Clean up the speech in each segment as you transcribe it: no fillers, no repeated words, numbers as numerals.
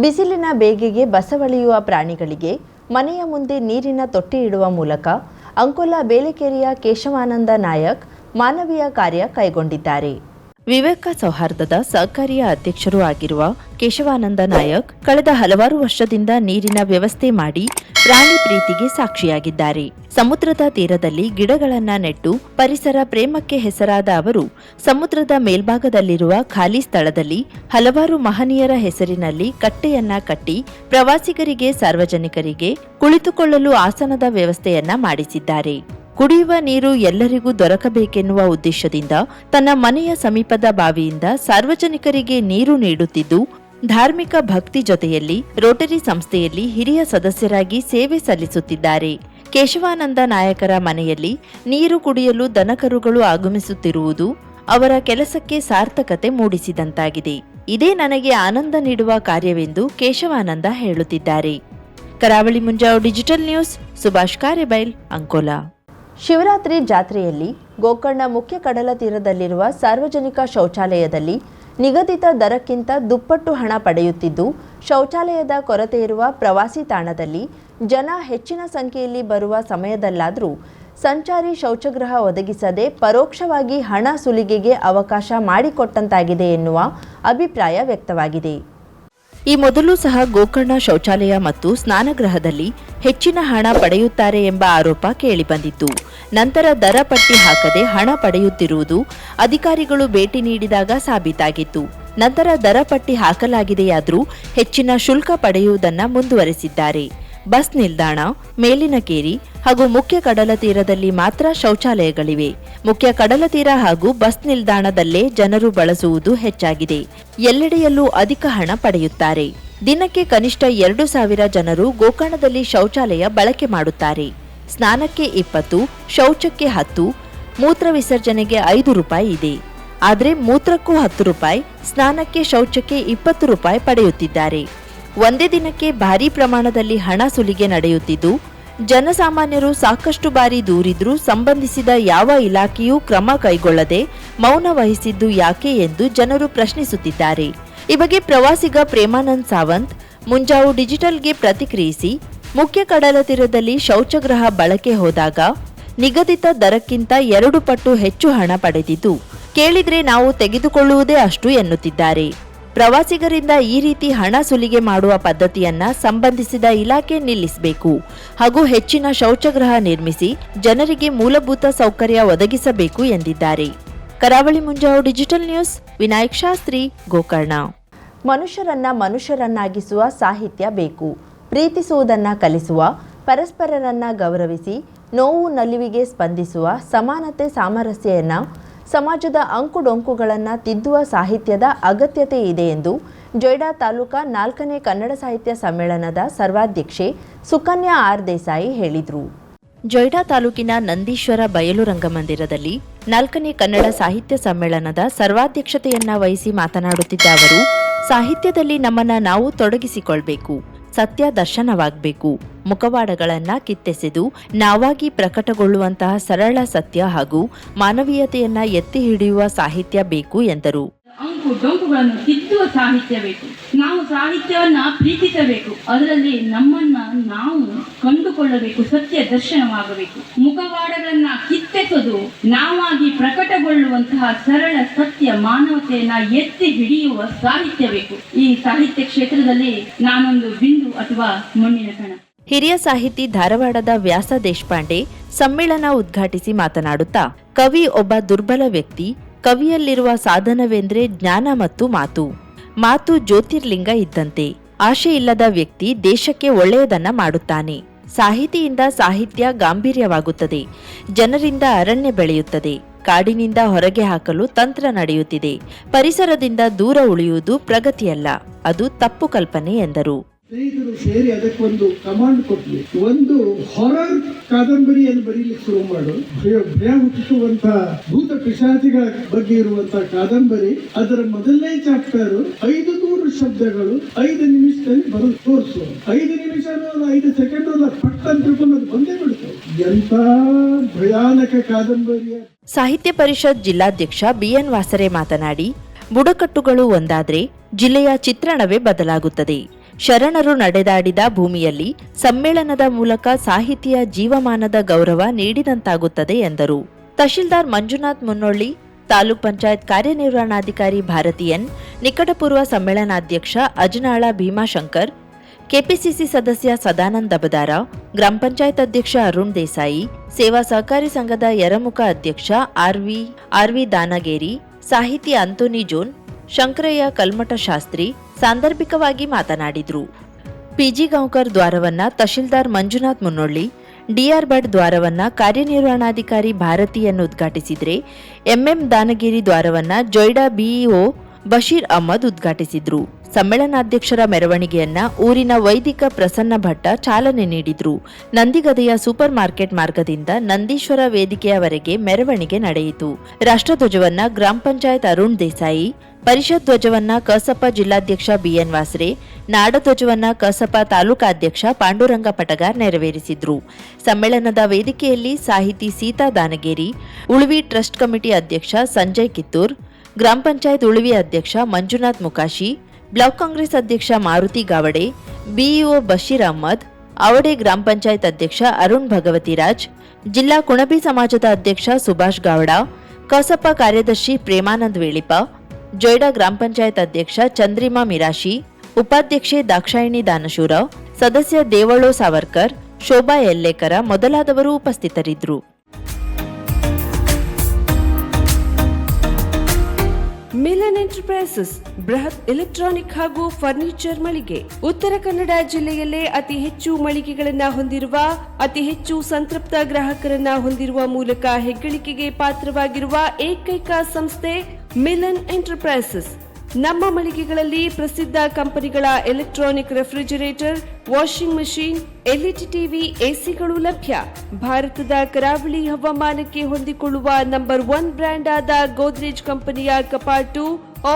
ಬಿಸಿಲಿನ ಬೇಗೆಗೆ ಬಸವಳಿಯುವ ಪ್ರಾಣಿಗಳಿಗೆ ಮನೆಯ ಮುಂದೆ ನೀರಿನ ತೊಟ್ಟಿ ಇಡುವ ಮೂಲಕ ಅಂಕೋಲಾ ಬೇಲೆಕೆರೆಯ ಕೇಶವಾನಂದ ನಾಯಕ್ ಮಾನವೀಯ ಕಾರ್ಯ ಕೈಗೊಂಡಿದ್ದಾರೆ. ವಿವೇಕ ಸೌಹಾರ್ದದ ಸಹಕಾರಿಯ ಅಧ್ಯಕ್ಷರೂ ಆಗಿರುವ ಕೇಶವಾನಂದ ನಾಯಕ್ ಕಳೆದ ಹಲವಾರು ವರ್ಷದಿಂದ ನೀರಿನ ವ್ಯವಸ್ಥೆ ಮಾಡಿ ಪ್ರಾಣಿ ಪ್ರೀತಿಗೆ ಸಾಕ್ಷಿಯಾಗಿದ್ದಾರೆ. ಸಮುದ್ರದ ತೀರದಲ್ಲಿ ಗಿಡಗಳನ್ನ ನೆಟ್ಟು ಪರಿಸರ ಪ್ರೇಮಕ್ಕೆ ಹೆಸರಾದ ಅವರು ಸಮುದ್ರದ ಮೇಲ್ಭಾಗದಲ್ಲಿರುವ ಖಾಲಿ ಸ್ಥಳದಲ್ಲಿ ಹಲವಾರು ಮಹನೀಯರ ಹೆಸರಿನಲ್ಲಿ ಕಟ್ಟೆಯನ್ನ ಕಟ್ಟಿ ಪ್ರವಾಸಿಗರಿಗೆ ಸಾರ್ವಜನಿಕರಿಗೆ ಕುಳಿತುಕೊಳ್ಳಲು ಆಸನದ ವ್ಯವಸ್ಥೆಯನ್ನ ಮಾಡಿಸಿದ್ದಾರೆ. ಕುಡಿಯುವ ನೀರು ಎಲ್ಲರಿಗೂ ದೊರಕಬೇಕೆನ್ನುವ ಉದ್ದೇಶದಿಂದ ತನ್ನ ಮನೆಯ ಸಮೀಪದ ಬಾವಿಯಿಂದ ಸಾರ್ವಜನಿಕರಿಗೆ ನೀರು ನೀಡುತ್ತಿದ್ದು, ಧಾರ್ಮಿಕ ಭಕ್ತಿ ಜೊತೆಯಲ್ಲಿ ರೋಟರಿ ಸಂಸ್ಥೆಯಲ್ಲಿ ಹಿರಿಯ ಸದಸ್ಯರಾಗಿ ಸೇವೆ ಸಲ್ಲಿಸುತ್ತಿದ್ದಾರೆ. ಕೇಶವಾನಂದ ನಾಯಕರ ಮನೆಯಲ್ಲಿ ನೀರು ಕುಡಿಯಲು ದನಕರುಗಳು ಆಗಮಿಸುತ್ತಿರುವುದು ಅವರ ಕೆಲಸಕ್ಕೆ ಸಾರ್ಥಕತೆ ಮೂಡಿಸಿದಂತಾಗಿದೆ. ಇದೇ ನನಗೆ ಆನಂದ ನೀಡುವ ಕಾರ್ಯವೆಂದು ಕೇಶವಾನಂದ ಹೇಳುತ್ತಿದ್ದಾರೆ. ಕರಾವಳಿ ಮುಂಜಾವು ಡಿಜಿಟಲ್ ನ್ಯೂಸ್, ಸುಭಾಷ್ ಕಾರೆಬೈಲ್, ಅಂಕೋಲಾ. ಶಿವರಾತ್ರಿ ಜಾತ್ರೆಯಲ್ಲಿ ಗೋಕರ್ಣ ಮುಖ್ಯ ಕಡಲ ತೀರದಲ್ಲಿರುವ ಸಾರ್ವಜನಿಕ ಶೌಚಾಲಯದಲ್ಲಿ ನಿಗದಿತ ದರಕ್ಕಿಂತ ದುಪ್ಪಟ್ಟು ಹಣ ಪಡೆಯುತ್ತಿದ್ದು, ಶೌಚಾಲಯದ ಕೊರತೆ ಇರುವ ಪ್ರವಾಸಿ ತಾಣದಲ್ಲಿ ಜನ ಹೆಚ್ಚಿನ ಸಂಖ್ಯೆಯಲ್ಲಿ ಬರುವ ಸಮಯದಲ್ಲಾದರೂ ಸಂಚಾರಿ ಶೌಚಗೃಹ ಒದಗಿಸದೆ ಪರೋಕ್ಷವಾಗಿ ಹಣ ಸುಲಿಗೆಗೆ ಅವಕಾಶ ಮಾಡಿಕೊಟ್ಟಂತಾಗಿದೆ ಎನ್ನುವ ಅಭಿಪ್ರಾಯ ವ್ಯಕ್ತವಾಗಿದೆ. ಈ ಮೊದಲು ಸಹ ಗೋಕರ್ಣ ಶೌಚಾಲಯ ಮತ್ತು ಸ್ನಾನಗೃಹದಲ್ಲಿ ಹೆಚ್ಚಿನ ಹಣ ಪಡೆಯುತ್ತಾರೆ ಎಂಬ ಆರೋಪ ಕೇಳಿಬಂದಿತ್ತು. ನಂತರ ದರ ಪಟ್ಟಿ ಹಾಕದೆ ಹಣ ಪಡೆಯುತ್ತಿರುವುದು ಅಧಿಕಾರಿಗಳು ಭೇಟಿ ನೀಡಿದಾಗ ಸಾಬೀತಾಗಿತ್ತು. ನಂತರ ದರ ಪಟ್ಟಿ ಹಾಕಲಾಗಿದೆಯಾದರೂ ಹೆಚ್ಚಿನ ಶುಲ್ಕ ಪಡೆಯುವುದನ್ನು ಮುಂದುವರೆಸಿದ್ದಾರೆ. ಬಸ್ ನಿಲ್ದಾಣ, ಮೇಲಿನ ಕೇರಿ ಹಾಗೂ ಮುಖ್ಯ ಕಡಲ ತೀರದಲ್ಲಿ ಮಾತ್ರ ಶೌಚಾಲಯಗಳಿವೆ. ಮುಖ್ಯ ಕಡಲ ತೀರ ಹಾಗೂ ಬಸ್ ನಿಲ್ದಾಣದಲ್ಲೇ ಜನರು ಬಳಸುವುದು ಹೆಚ್ಚಾಗಿದೆ. ಎಲ್ಲೆಡೆಯಲ್ಲೂ ಅಧಿಕ ಹಣ ಪಡೆಯುತ್ತಾರೆ. ದಿನಕ್ಕೆ ಕನಿಷ್ಠ 2,000 ಜನರು ಗೋಕರ್ಣದಲ್ಲಿ ಶೌಚಾಲಯ ಬಳಕೆ ಮಾಡುತ್ತಾರೆ. ಸ್ನಾನಕ್ಕೆ 20, ಶೌಚಕ್ಕೆ 10, ಮೂತ್ರ ವಿಸರ್ಜನೆಗೆ 5 ರೂಪಾಯಿ ಇದೆ. ಆದರೆ ಮೂತ್ರಕ್ಕೂ 10 ರೂಪಾಯಿ, ಸ್ನಾನಕ್ಕೆ ಶೌಚಕ್ಕೆ 20 ರೂಪಾಯಿ ಪಡೆಯುತ್ತಿದ್ದಾರೆ. ಒಂದೇ ದಿನಕ್ಕೆ ಭಾರೀ ಪ್ರಮಾಣದಲ್ಲಿ ಹಣ ಸುಲಿಗೆ ನಡೆಯುತ್ತಿದ್ದು, ಜನಸಾಮಾನ್ಯರು ಸಾಕಷ್ಟು ಬಾರಿ ದೂರಿದ್ರೂ ಸಂಬಂಧಿಸಿದ ಯಾವ ಇಲಾಖೆಯೂ ಕ್ರಮ ಕೈಗೊಳ್ಳದೆ ಮೌನ ವಹಿಸಿದ್ದು ಯಾಕೆ ಎಂದು ಜನರು ಪ್ರಶ್ನಿಸುತ್ತಿದ್ದಾರೆ. ಈ ಬಗ್ಗೆ ಪ್ರವಾಸಿಗ ಪ್ರೇಮಾನಂದ್ ಸಾವಂತ್ ಮುಂಜಾವು ಡಿಜಿಟಲ್ಗೆ ಪ್ರತಿಕ್ರಿಯಿಸಿ, ಮುಖ್ಯ ಕಡಲ ತೀರದಲ್ಲಿ ಶೌಚಗೃಹ ಬಳಕೆ ಹೋದಾಗ ನಿಗದಿತ ದರಕ್ಕಿಂತ 2 ಪಟ್ಟು ಹೆಚ್ಚು ಹಣ ಪಡೆದಿದ್ದು, ಕೇಳಿದ್ರೆ ನಾವು ತೆಗೆದುಕೊಳ್ಳುವುದೇ ಅಷ್ಟು ಎನ್ನುತ್ತಿದ್ದಾರೆ. ಪ್ರವಾಸಿಗರಿಂದ ಈ ರೀತಿ ಹಣ ಸುಲಿಗೆ ಮಾಡುವ ಪದ್ಧತಿಯನ್ನ ಸಂಬಂಧಿಸಿದ ಇಲಾಖೆ ನಿಲ್ಲಿಸಬೇಕು ಹಾಗೂ ಹೆಚ್ಚಿನ ಶೌಚಗೃಹ ನಿರ್ಮಿಸಿ ಜನರಿಗೆ ಮೂಲಭೂತ ಸೌಕರ್ಯ ಒದಗಿಸಬೇಕು ಎಂದಿದ್ದಾರೆ. ಕರಾವಳಿ ಮುಂಜಾವು ಡಿಜಿಟಲ್ ನ್ಯೂಸ್, ವಿನಾಯಕ್ ಶಾಸ್ತ್ರಿ, ಗೋಕರ್ಣ. ಮನುಷ್ಯರನ್ನ ಮನುಷ್ಯರನ್ನಾಗಿಸುವ ಸಾಹಿತ್ಯ ಬೇಕು. ಪ್ರೀತಿಸುವುದನ್ನ ಕಲಿಸುವ, ಪರಸ್ಪರರನ್ನ ಗೌರವಿಸಿ, ನೋವು ನಲಿವಿಗೆ ಸ್ಪಂದಿಸುವ, ಸಮಾನತೆ ಸಾಮರಸ್ಯನ್ನ, ಸಮಾಜದ ಅಂಕುಡೊಂಕುಗಳನ್ನು ತಿದ್ದುವ ಸಾಹಿತ್ಯದ ಅಗತ್ಯತೆ ಇದೆ ಎಂದು ಜೊಯ್ಡಾ ತಾಲೂಕಾ 4ನೇ ಕನ್ನಡ ಸಾಹಿತ್ಯ ಸಮ್ಮೇಳನದ ಸರ್ವಾಧ್ಯಕ್ಷೆ ಸುಕನ್ಯಾ ಆರ್ ದೇಸಾಯಿ ಹೇಳಿದರು. ಜೊಯ್ಡಾ ತಾಲೂಕಿನ ನಂದೀಶ್ವರ ಬಯಲು ರಂಗಮಂದಿರದಲ್ಲಿ 4ನೇ ಕನ್ನಡ ಸಾಹಿತ್ಯ ಸಮ್ಮೇಳನದ ಸರ್ವಾಧ್ಯಕ್ಷತೆಯನ್ನ ವಹಿಸಿ ಮಾತನಾಡುತ್ತಿದ್ದ ಅವರು, ಸಾಹಿತ್ಯದಲ್ಲಿ ನಮ್ಮನ್ನ ನಾವು ತೊಡಗಿಸಿಕೊಳ್ಬೇಕು, ಸತ್ಯ ದರ್ಶನವಾಗಬೇಕು, ಮುಖವಾಡಗಳನ್ನ ಕಿತ್ತೆಸೆದು ನಾವಾಗಿ ಪ್ರಕಟಗೊಳ್ಳುವಂತಹ ಸರಳ ಸತ್ಯ ಹಾಗೂ ಮಾನವೀಯತೆಯನ್ನ ಎತ್ತಿ ಹಿಡಿಯುವ ಸಾಹಿತ್ಯ ಬೇಕು ಎಂದರು. ಅಂಕು ಡೊಂಕುಗಳನ್ನು ತಿದ್ದುವ ಸಾಹಿತ್ಯ ಬೇಕು. ನಾವು ಸಾಹಿತ್ಯವನ್ನ ಪ್ರೀತಿಸಬೇಕು. ಅದರಲ್ಲಿ ನಮ್ಮನ್ನ ನಾವು ಕಂಡುಕೊಳ್ಳಬೇಕು, ಸತ್ಯ ದರ್ಶನವಾಗಬೇಕು. ಮುಖವಾಡಗಳನ್ನ ಕಿತ್ತೆಸೋದು ನಾವಾಗಿ ಪ್ರಕಟಗೊಳ್ಳುವಂತಹ ಸರಳ ಸತ್ಯ ಮಾನವತೆಯನ್ನ ಎತ್ತಿ ಹಿಡಿಯುವ ಸಾಹಿತ್ಯ ಬೇಕು. ಈ ಸಾಹಿತ್ಯ ಕ್ಷೇತ್ರದಲ್ಲಿ ನಾನೊಂದು ಬಿಂದು ಅಥವಾ ಮಣ್ಣಿನ ಕಣ. ಹಿರಿಯ ಸಾಹಿತಿ ಧಾರವಾಡದ ವ್ಯಾಸ ದೇಶಪಾಂಡೆ ಸಮ್ಮೇಳನ ಉದ್ಘಾಟಿಸಿ ಮಾತನಾಡುತ್ತಾ, ಕವಿ ಒಬ್ಬ ದುರ್ಬಲ ವ್ಯಕ್ತಿ. ಕವಿಯಲ್ಲಿರುವ ಸಾಧನವೆಂದ್ರೆ ಜ್ಞಾನ ಮತ್ತು ಮಾತು. ಮಾತು ಜ್ಯೋತಿರ್ಲಿಂಗ ಇದ್ದಂತೆ. ಆಶೆ ಇಲ್ಲದ ವ್ಯಕ್ತಿ ದೇಶಕ್ಕೆ ಒಳ್ಳೆಯದನ್ನ ಮಾಡುತ್ತಾನೆ. ಸಾಹಿತಿಯಿಂದ ಸಾಹಿತ್ಯ ಗಾಂಭೀರ್ಯವಾಗುತ್ತದೆ. ಜನರಿಂದ ಅರಣ್ಯ ಬೆಳೆಯುತ್ತದೆ. ಕಾಡಿನಿಂದ ಹೊರಗೆ ಹಾಕಲು ತಂತ್ರ ನಡೆಯುತ್ತಿದೆ. ಪರಿಸರದಿಂದ ದೂರ ಉಳಿಯುವುದು ಪ್ರಗತಿಯಲ್ಲ, ಅದು ತಪ್ಪು ಕಲ್ಪನೆ ಎಂದರು. ಸ್ನೇಹಿತರು ಸೇರಿ ಅದಕ್ಕೊಂದು ಕಮಾಂಡ್ ಕೊಟ್ವಿ. ಒಂದು ಹಾರರ್ ಕಾದಂಬರಿಯನ್ನು ಬರೀಲಿಕ್ಕೆ ಶುರು ಮಾಡು. ಭಯ ಹುಟ್ಟಿಸುವಂತ ಭೂತ ಪಿಶಾಚಿಗಳ ಬಗ್ಗೆ ಇರುವಂತಹ ಕಾದಂಬರಿ. ಅದರ ಮೊದಲನೇ ಚಾಪ್ಟರ್ 500 ಶಬ್ದಗಳು 5 ನಿಮಿಷದಲ್ಲಿ ಬರೆದು ತೋರಿಸು. 5 ನಿಮಿಷ 5 ಸೆಕೆಂಡ್ ಪಟ್ ಅಂತ ತಿಳ್ಕೊಂಡು ಅದು ಬಂದೇ ಬಿಡ್ತು. ಎಂತ ಭಯಾನಕ ಕಾದಂಬರಿಯ. ಸಾಹಿತ್ಯ ಪರಿಷತ್ ಜಿಲ್ಲಾಧ್ಯಕ್ಷ BN ವಾಸರೆ ಮಾತನಾಡಿ, ಬುಡಕಟ್ಟುಗಳು ಒಂದಾದ್ರೆ ಜಿಲ್ಲೆಯ ಚಿತ್ರಣವೇ ಬದಲಾಗುತ್ತದೆ. ಶರಣರು ನಡೆದಾಡಿದ ಭೂಮಿಯಲ್ಲಿ ಸಮ್ಮೇಳನದ ಮೂಲಕ ಸಾಹಿತಿಯ ಜೀವಮಾನದ ಗೌರವ ನೀಡಿದಂತಾಗುತ್ತದೆ ಎಂದರು. ತಹಶೀಲ್ದಾರ್ ಮಂಜುನಾಥ್ ಮುನ್ನೊಳ್ಳಿ, ತಾಲೂಕ್ ಪಂಚಾಯತ್ ಕಾರ್ಯನಿರ್ವಹಣಾಧಿಕಾರಿ ಭಾರತೀಯನ್, ನಿಕಟಪೂರ್ವ ಸಮ್ಮೇಳನಾಧ್ಯಕ್ಷ ಅಜನಾಳ ಭೀಮಾಶಂಕರ್, ಕೆಪಿಸಿಸಿ ಸದಸ್ಯ ಸದಾನಂದ ದಬದಾರ, ಗ್ರಾಮ ಪಂಚಾಯತ್ ಅಧ್ಯಕ್ಷ ಅರುಣ್ ದೇಸಾಯಿ, ಸೇವಾ ಸಹಕಾರಿ ಸಂಘದ ಯರಮುಖ ಅಧ್ಯಕ್ಷ ಆರ್ವಿ ದಾನಗೇರಿ, ಸಾಹಿತಿ ಅಂತೋನಿ ಜೋನ್, ಶಂಕರಯ್ಯ ಕಲ್ಮಠ ಶಾಸ್ತ್ರಿ ಸಾಂದರ್ಭಿಕವಾಗಿ ಮಾತನಾಡಿದರು. ಪಿಜಿ ಗಾಂವ್ಕರ್ ದ್ವಾರವನ್ನ ತಹಶೀಲ್ದಾರ್ ಮಂಜುನಾಥ್ ಮುನ್ನೊಳ್ಳಿ, ಡಿಆರ್ ಭಟ್ ದ್ವಾರವನ್ನ ಕಾರ್ಯನಿರ್ವಹಣಾಧಿಕಾರಿ ಭಾರತೀಯನ್ನು ಉದ್ಘಾಟಿಸಿದರೆ, ಎಂಎಂ ದಾನಗಿರಿ ದ್ವಾರವನ್ನ ಜೊಯ್ಡಾ ಬಿಇಒ ಬಶೀರ್ ಅಹ್ಮದ್ ಉದ್ಘಾಟಿಸಿದ್ರು. ಸಮ್ಮೇಳನಾಧ್ಯಕ್ಷರ ಮೆರವಣಿಗೆಯನ್ನ ಊರಿನ ವೈದಿಕ ಪ್ರಸನ್ನ ಭಟ್ಟ ಚಾಲನೆ ನೀಡಿದ್ರು. ನಂದಿಗದೆಯ ಸೂಪರ್ ಮಾರ್ಕೆಟ್ ಮಾರ್ಗದಿಂದ ನಂದೀಶ್ವರ ವೇದಿಕೆಯವರೆಗೆ ಮೆರವಣಿಗೆ ನಡೆಯಿತು. ರಾಷ್ಟ್ರಧ್ವಜವನ್ನ ಗ್ರಾಮ ಪಂಚಾಯತ್ ಅರುಣ್ ದೇಸಾಯಿ, ಪರಿಷತ್ ಧ್ವಜವನ್ನ ಕಸಪ ಜಿಲ್ಲಾಧ್ಯಕ್ಷ ಬಿಎನ್ ವಾಸ್ರೆ, ನಾಡಧ್ವಜವನ್ನ ಕಸಪ ತಾಲೂಕಾಧ್ಯಕ್ಷ ಪಾಂಡುರಂಗ ಪಟಗಾರ್ ನೆರವೇರಿಸಿದ್ರು. ಸಮ್ಮೇಳನದ ವೇದಿಕೆಯಲ್ಲಿ ಸಾಹಿತಿ ಸೀತಾ ದಾನಗೇರಿ, ಉಳುವಿ ಟ್ರಸ್ಟ್ ಕಮಿಟಿ ಅಧ್ಯಕ್ಷ ಸಂಜಯ್ ಕಿತ್ತೂರ್, ಗ್ರಾಮ ಪಂಚಾಯತ್ ಉಳುವಿ ಅಧ್ಯಕ್ಷ ಮಂಜುನಾಥ್ ಮುಕಾಶಿ, ಬ್ಲಾಕ್ ಕಾಂಗ್ರೆಸ್ ಅಧ್ಯಕ್ಷ ಮಾರುತಿ ಗಾವಡೆ, ಬಿಇಒ ಬಶೀರ್ ಅಹ್ಮದ್, ಅವಡೆ ಗ್ರಾಮ ಪಂಚಾಯತ್ ಅಧ್ಯಕ್ಷ ಅರುಣ್ ಭಗವತಿರಾಜ್, ಜಿಲ್ಲಾ ಕುಣಬಿ ಸಮಾಜದ ಅಧ್ಯಕ್ಷ ಸುಭಾಷ್ ಗಾವಡ, ಕಸಪ ಕಾರ್ಯದರ್ಶಿ ಪ್ರೇಮಾನಂದ್ ವೇಳಿಪ, ಜೊಯ್ಡಾ ಗ್ರಾಮ ಪಂಚಾಯತ್ ಅಧ್ಯಕ್ಷ ಚಂದ್ರಿಮಾ ಮಿರಾಶಿ, ಉಪಾಧ್ಯಕ್ಷೆ ದಾಕ್ಷಾಯಿಣಿ ದಾನಶೂರ, ಸದಸ್ಯ ದೇವಳೋ ಸಾವರ್ಕರ್, ಶೋಭಾ ಯಲ್ಲೇಕರ ಮೊದಲಾದವರು ಉಪಸ್ಥಿತರಿದ್ದರು. ಮಿಲನ್ ಎಂಟರ್ಪ್ರೈಸಸ್ ಬೃಹತ್ ಎಲೆಕ್ಟ್ರಾನಿಕ್ ಹಾಗೂ ಫರ್ನಿಚರ್ ಮಳಿಗೆ. ಉತ್ತರ ಕನ್ನಡ ಜಿಲ್ಲೆಯಲ್ಲೇ ಅತಿ ಹೆಚ್ಚು ಮಳಿಗೆಗಳನ್ನ ಹೊಂದಿರುವ, ಅತಿ ಹೆಚ್ಚು ಸಂತೃಪ್ತ ಗ್ರಾಹಕರನ್ನ ಹೊಂದಿರುವ ಮೂಲಕ ಹೆಗ್ಗಳಿಕೆಗೆ ಪಾತ್ರವಾಗಿರುವ ಏಕೈಕ ಸಂಸ್ಥೆ ಮಿಲನ್ ಎಂಟರ್ಪ್ರೈಸಸ್. ನಮ್ಮ ಮಳಿಗೆಗಳಲ್ಲಿ ಪ್ರಸಿದ್ಧ ಕಂಪನಿಗಳ electronic refrigerator, washing machine, LED TV, ಎಸಿಗಳು ಲಭ್ಯ. ಭಾರತದ ಕರಾವಳಿ ಹವಾಮಾನಕ್ಕೆ ಹೊಂದಿಕೊಳ್ಳುವ ನಂಬರ್ 1 ಬ್ರ್ಯಾಂಡ್ ಆದ ಗೋದ್ರೇಜ್ ಕಂಪನಿಯ ಕಪಾಟು,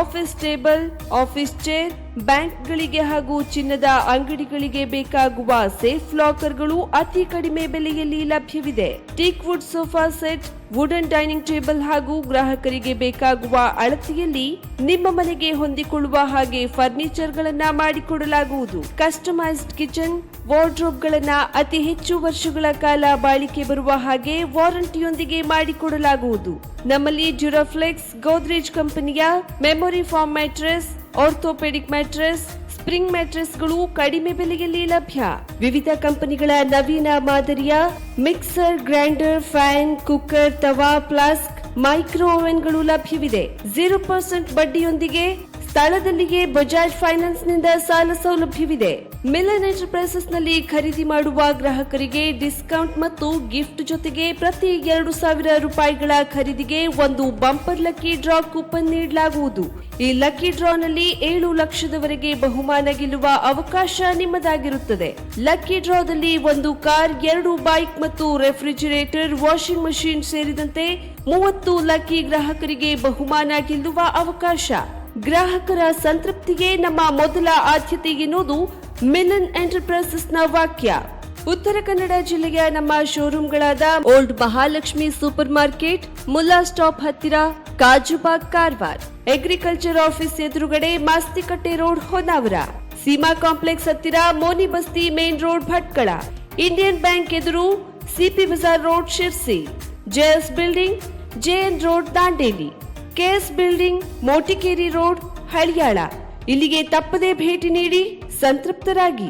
ಆಫೀಸ್ ಟೇಬಲ್, ಆಫೀಸ್ ಚೇರ್, ಬ್ಯಾಂಕ್ಗಳಿಗೆ ಹಾಗೂ ಚಿನ್ನದ ಅಂಗಡಿಗಳಿಗೆ ಬೇಕಾಗುವ ಸೇಫ್ ಲಾಕರ್ಗಳು ಅತಿ ಕಡಿಮೆ ಬೆಲೆಯಲ್ಲಿ ಲಭ್ಯವಿದೆ. Teak wood sofa set, wooden dining table ಹಾಗೂ ಗ್ರಾಹಕರಿಗೆ ಬೇಕಾಗುವ ಅಳತೆಯಲ್ಲಿ ನಿಮ್ಮ ಮನೆಗೆ ಹೊಂದಿಕೊಳ್ಳುವ ಹಾಗೆ ಫರ್ನಿಚರ್ ಗಳನ್ನ ಮಾಡಿಕೊಡಲಾಗುವುದು. ಕಸ್ಟಮೈಸ್ಡ್ ಕಿಚನ್, ವಾರ್ಡ್ರೋಬ್ ಗಳನ್ನ ಅತಿ ಹೆಚ್ಚು ವರ್ಷಗಳ ಕಾಲ ಬಾಳಿಕೆ ಬರುವ ಹಾಗೆ ವಾರಂಟಿಯೊಂದಿಗೆ ಮಾಡಿಕೊಡಲಾಗುವುದು. ನಮ್ಮಲ್ಲಿ ಡ್ಯೂರಾಫ್ಲೆಕ್ಸ್, ಗೋದ್ರೇಜ್ ಕಂಪನಿಯ memory foam mattress, orthopedic mattress, spring ಮ್ಯಾಟ್ರೆಸ್ಗಳು ಕಡಿಮೆ ಬೆಲೆಯಲ್ಲಿ ಲಭ್ಯ. ವಿವಿಧ ಕಂಪನಿಗಳ ನವೀನ ಮಾದರಿಯ mixer, grinder, fan, cooker, tawa, flask, micro ಓವೆನ್ಗಳು ಲಭ್ಯವಿದೆ. 0% ಬಡ್ಡಿಯೊಂದಿಗೆ ಸ್ಥಳದಲ್ಲಿಯೇ ಬಜಾಜ್ ಫೈನಾನ್ಸ್ ನಿಂದ ಸಾಲ ಸೌಲಭ್ಯವಿದೆ. ಮಿಲನ್ ಎಂಟರ್ಪ್ರೈಸಸ್ ನಲ್ಲಿ ಖರೀದಿ ಮಾಡುವ ಗ್ರಾಹಕರಿಗೆ ಡಿಸ್ಕೌಂಟ್ ಮತ್ತು ಗಿಫ್ಟ್ ಜೊತೆಗೆ ಪ್ರತಿ 2,000 ರೂಪಾಯಿಗಳ ಖರೀದಿಗೆ ಒಂದು ಬಂಪರ್ ಲಕ್ಕಿ ಡ್ರಾ ಕೂಪನ್ ನೀಡಲಾಗುವುದು. ಈ ಲಕ್ಕಿ ಡ್ರಾ ನಲ್ಲಿ 7 ಲಕ್ಷದವರೆಗೆ ಬಹುಮಾನ ಗೆಲ್ಲುವ ಅವಕಾಶ ನಿಮ್ಮದಾಗಿರುತ್ತದೆ. ಲಕ್ಕಿ ಡ್ರಾದಲ್ಲಿ 1 ಕಾರ್, 2 ಬೈಕ್ ಮತ್ತು ರೆಫ್ರಿಜರೇಟರ್, ವಾಷಿಂಗ್ ಮಷೀನ್ ಸೇರಿದಂತೆ 30 ಲಕ್ಕಿ ಗ್ರಾಹಕರಿಗೆ ಬಹುಮಾನ ಗೆಲ್ಲುವ ಅವಕಾಶ. ಗ್ರಾಹಕರ ಸಂತೃಪ್ತಿಗೆ ನಮ್ಮ ಮೊದಲ ಆದ್ಯತೆ ಎನ್ನುವುದು ಮಿಲನ್ ಎಂಟರ್ಪ್ರೈಸಸ್ ನ ವಾಕ್ಯ. ಉತ್ತರ ಕನ್ನಡ ಜಿಲ್ಲೆಯ ನಮ್ಮ ಶೋರೂಮ್ಗಳಾದ old Mahalakshmi super market, Mulla stop ಹತ್ತಿರ, ಕಾಜುಬಾಗ್ ಕಾರವಾರ, ಅಗ್ರಿಕಲ್ಚರ್ ಆಫೀಸ್ ಎದುರುಗಡೆ ಮಾಸ್ತಿಕಟ್ಟೆ ರೋಡ್ ಹೊನ್ನಾವರ, ಸೀಮಾ ಕಾಂಪ್ಲೆಕ್ಸ್ ಹತ್ತಿರ Moni Basti main road Bhatkal, Indian bank ಎದುರು CP Bazaar road Sirsi, JS building JN road Dandeli, KS building Motikeri road Haliyal. ಇಲ್ಲಿಗೆ ತಪ್ಪದೇ ಭೇಟಿ ನೀಡಿ ಸಂತೃಪ್ತರಾಗಿ.